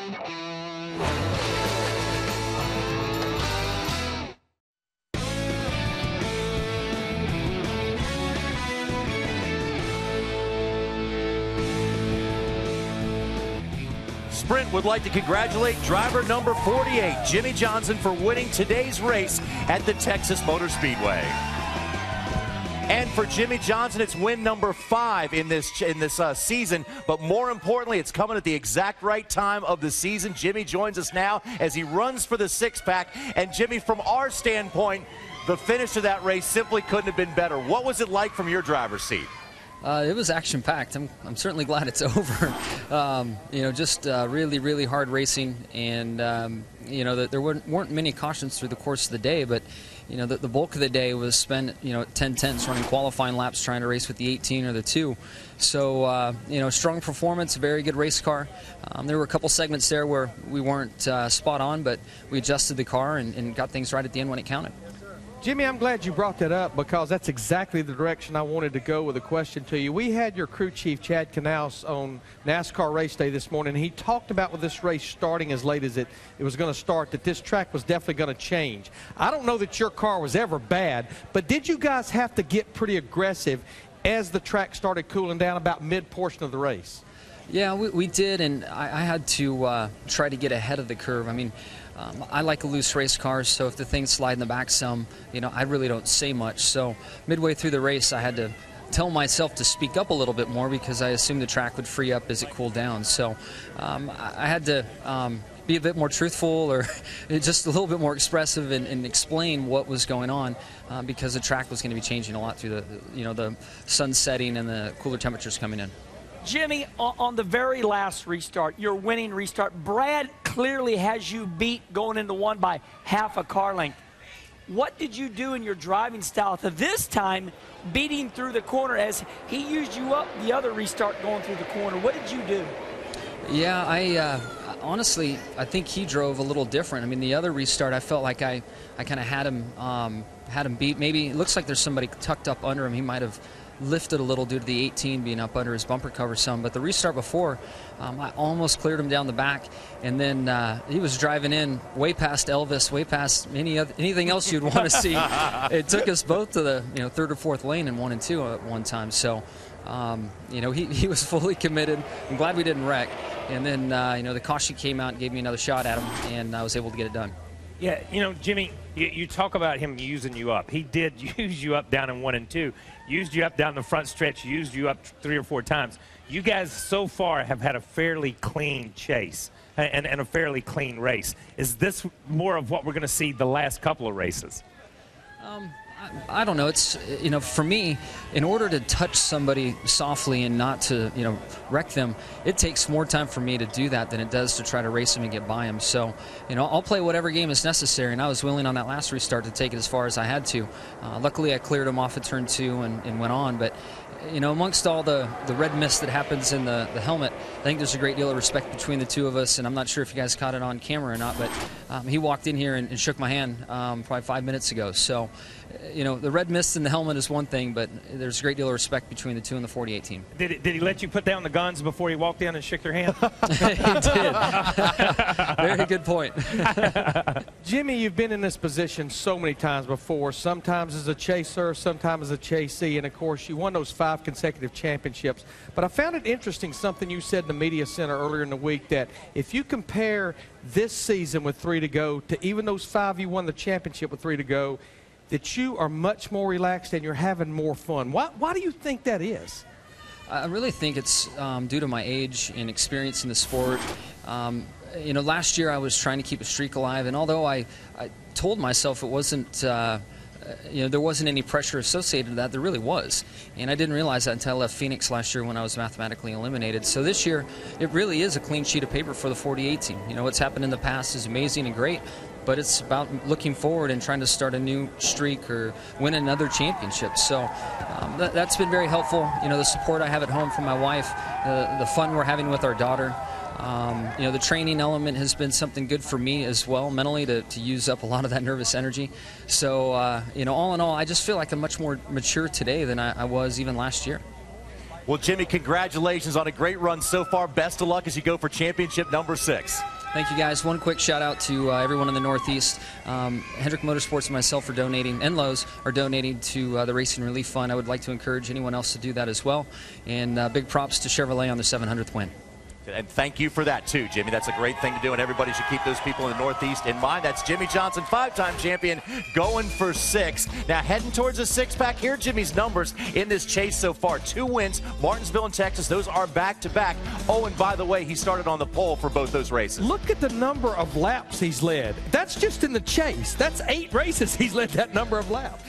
Sprint would like to congratulate driver number 48, Jimmie Johnson, for winning today's race at the Texas Motor Speedway. And for Jimmie Johnson, it's win number 5 in this season. But more importantly, it's coming at the exact right time of the season. Jimmie joins us now as he runs for the six-pack. And Jimmie, from our standpoint, the finish of that race simply couldn't have been better. What was it like from your driver's seat? It was action-packed. I'm certainly glad it's over. Just really, really hard racing, and there weren't many cautions through the course of the day, but the bulk of the day was spent at 10-10s running qualifying laps, trying to race with the 18 or the 2. So strong performance, very good race car. There were a couple segments there where we weren't spot on, but we adjusted the car and got things right at the end when it counted. Jimmie, I'm glad you brought that up because that's exactly the direction I wanted to go with a question to you. We had your crew chief, Chad Knaus, on NASCAR race day this morning. He talked about with this race starting as late as it was going to start that this track was definitely going to change. I don't know that your car was ever bad, but did you guys have to get pretty aggressive as the track started cooling down about mid-portion of the race? Yeah, we did, and I had to try to get ahead of the curve. I mean, I like a loose race car, so if the things slide in the back some, I really don't say much. So midway through the race, I had to tell myself to speak up a little bit more because I assumed the track would free up as it cooled down. So I had to be a bit more truthful or just a little bit more expressive and explain what was going on because the track was going to be changing a lot through the sun setting and the cooler temperatures coming in. Jimmie, on the very last restart, your winning restart, Brad clearly has you beat going into one by half a car length. What did you do in your driving style to this time beating through the corner as he used you up the other restart going through the corner? What did you do? Yeah, honestly, I think he drove a little different. I mean, the other restart, I felt like I kind of had him beat. Maybe it looks like there's somebody tucked up under him. He might have lifted a little due to the 18 being up under his bumper cover some, but the restart before, I almost cleared him down the back, and then he was driving in way past Elvis, way past anything else you'd want to see. It took us both to the third or fourth lane in 1 and 2 at one time. So he was fully committed. I'm glad we didn't wreck, and then the caution came out and gave me another shot at him, and I was able to get it done. Yeah, Jimmie, you talk about him using you up. He did use you up down in 1 and 2. Used you up down the front stretch, used you up 3 or 4 times. You guys so far have had a fairly clean chase and a fairly clean race. Is this more of what we're going to see the last couple of races? I don't know. It's, for me, in order to touch somebody softly and not to, wreck them, it takes more time for me to do that than it does to try to race them and get by them. So, I'll play whatever game is necessary, and I was willing on that last restart to take it as far as I had to. Luckily, I cleared him off at turn 2 and went on, but amongst all the red mist that happens in the helmet, I think there's a great deal of respect between the two of us, and I'm not sure if you guys caught it on camera or not, but he walked in here and shook my hand probably 5 minutes ago. So, the red mist in the helmet is one thing, but there's a great deal of respect between the 2 and the 48 team. Did he let you put down the guns before he walked in and shook your hand? He did. Very good point. Jimmie, you've been in this position so many times before, sometimes as a chaser, sometimes as a chasee, and of course you won those 5 consecutive championships. But I found it interesting something you said in the media center earlier in the week, that if you compare this season with 3 to go to even those 5 you won the championship with 3 to go, that you are much more relaxed and you're having more fun. Why do you think that is? I really think it's due to my age and experience in the sport. Last year I was trying to keep a streak alive, and although I told myself it wasn't, there wasn't any pressure associated to that, there really was. And I didn't realize that until I left Phoenix last year when I was mathematically eliminated. So this year, it really is a clean sheet of paper for the 48 team. What's happened in the past is amazing and great, but it's about looking forward and trying to start a new streak or win another championship. So that's been very helpful. The support I have at home from my wife, the fun we're having with our daughter. The training element has been something good for me as well, mentally, to use up a lot of that nervous energy. So, all in all, I just feel like I'm much more mature today than I was even last year. Well, Jimmie, congratulations on a great run so far. Best of luck as you go for championship number 6. Thank you, guys. One quick shout out to everyone in the Northeast. Hendrick Motorsports and myself are donating, and Lowe's are donating to the Racing Relief Fund. I would like to encourage anyone else to do that as well. And big props to Chevrolet on the 700th win. And thank you for that, too, Jimmy. That's a great thing to do, and everybody should keep those people in the Northeast in mind. That's Jimmie Johnson, 5-time champion, going for 6. Now, heading towards a 6-pack. Here are Jimmy's numbers in this chase so far. 2 wins, Martinsville and Texas. Those are back-to-back. Oh, and by the way, he started on the pole for both those races. Look at the number of laps he's led. That's just in the chase. That's 8 races he's led that number of laps.